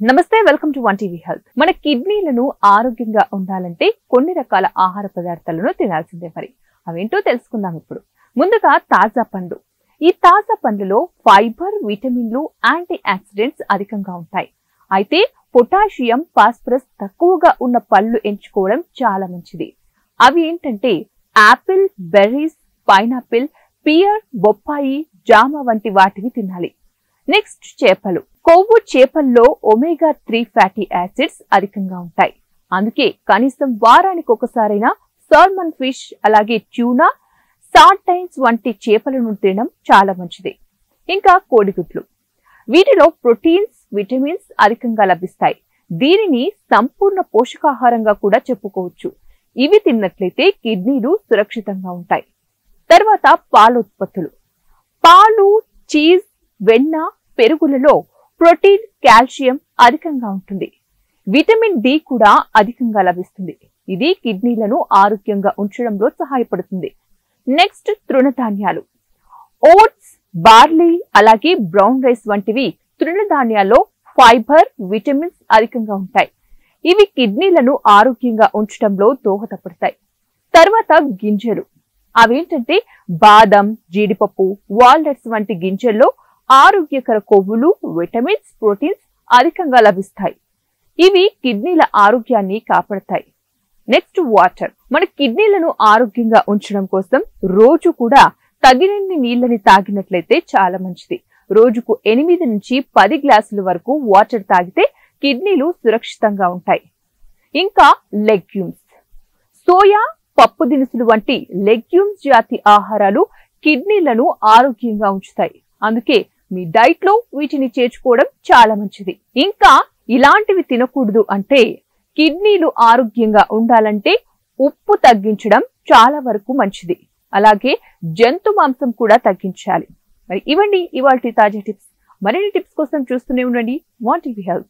నమస్తే welcome to one TV health. మన కిడ్నీలను ఆరోగ్యంగా ఉండాలంటే కొన్ని రకాల ఆహార పదార్థాలను తినాల్సిందే. మరి అవేంటో తెలుసుకుందాం ఇప్పుడు. ముందుగా తాజా పండ్లు. ఈ తాజా పండ్లలో ఫైబర్, విటమిన్లు, యాంటీ ఆక్సిడెంట్స్ అధికంగా ఉంటాయి. అయితే పొటాషియం, ఫాస్ఫరస్ తక్కువగా ఉన్న పళ్ళు ఎంచుకోవడం చాలా మంచిది. అవి ఏంటంటే యాపిల్, బెర్రీస్, పైనాపిల్, పియర్, బొప్పాయి, జామ వంటి వాటిని తినాలి. నెక్స్ట్ చేపలు. కొవ్వు చేపల్లో ఒమేగా 3 ఫ్యాటీ యాసిడ్స్ అధికంగా ఉంటాయి. అందుకే కనీసం వారానికి ఒకసారైనా సాల్మన్ ఫిష్, అలాగే ట్యూనా, సార్డైన్స్ వంటి చేపలను తినడం చాలా మంచిది. ఇంకా కోడిగుడ్లు. వీటిలో ప్రోటీన్స్, విటమిన్స్ అధికంగా లభిస్తాయి. దీనిని సంపూర్ణ పోషకాహారంగా కూడా చెప్పుకోవచ్చు. ఇవి తిన్నట్లయితే కిడ్నీలు సురక్షితంగా ఉంటాయి. తర్వాత పాల ఉత్పత్తులు. పాలు, చీజ్, వెన్న, పెరుగులలో ప్రోటీన్, కాల్షియం అధికంగా ఉంటుంది. విటమిన్ డి కూడా అధికంగా లభిస్తుంది. ఇది కిడ్నీలను ఆరోగ్యంగా ఉంచడంలో సహాయపడుతుంది. నెక్స్ట్ తృణధాన్యాలు. ఓట్స్, బార్లీ, అలాగే బ్రౌన్ రైస్ వంటివి తృణధాన్యాల్లో ఫైబర్, విటమిన్స్ అధికంగా ఉంటాయి. ఇవి కిడ్నీలను ఆరోగ్యంగా ఉంచడంలో దోహదపడతాయి. తర్వాత గింజలు. అవేంటంటే బాదం, జీడిపప్పు, వాల్నట్స్ వంటి గింజల్లో ఆరోగ్యకర కొవ్వులు, విటమిన్స్, ప్రోటీన్స్ అధికంగా లభిస్తాయి. ఇవి కిడ్నీల ఆరోగ్యాన్ని కాపాడతాయి. Next water. మన కిడ్నీలను ఆరోగ్యంగా ఉంచడం కోసం రోజు కూడా తగినన్ని నీళ్ళని తాగినట్లయితే చాలా మంచిది. రోజుకు 8 నుంచి 10 గ్లాసుల వరకు వాటర్ తాగితే కిడ్నీలు సురక్షితంగా ఉంటాయి. ఇంకా లెగ్యూమ్స్. సోయా, పప్పు దినుసులు వంటి లెగ్యూమ్స్ జాతి ఆహారాలు కిడ్నీలను ఆరోగ్యంగా ఉంచుతాయి. అందుకే మీ డైట్ లో వీటిని చేర్చుకోవడం చాలా మంచిది. ఇంకా ఇలాంటివి తినకూడదు అంటే కిడ్నీలు ఆరోగ్యంగా ఉండాలంటే ఉప్పు తగ్గించడం చాలా వరకు మంచిది. అలాగే జంతు మాంసం కూడా తగ్గించాలి. మరి ఇవండి ఇవాల్టి తాజా టిప్స్. మరిన్ని టిప్స్ కోసం చూస్తూనే ఉండండి వన్ టీవీ హెల్త్.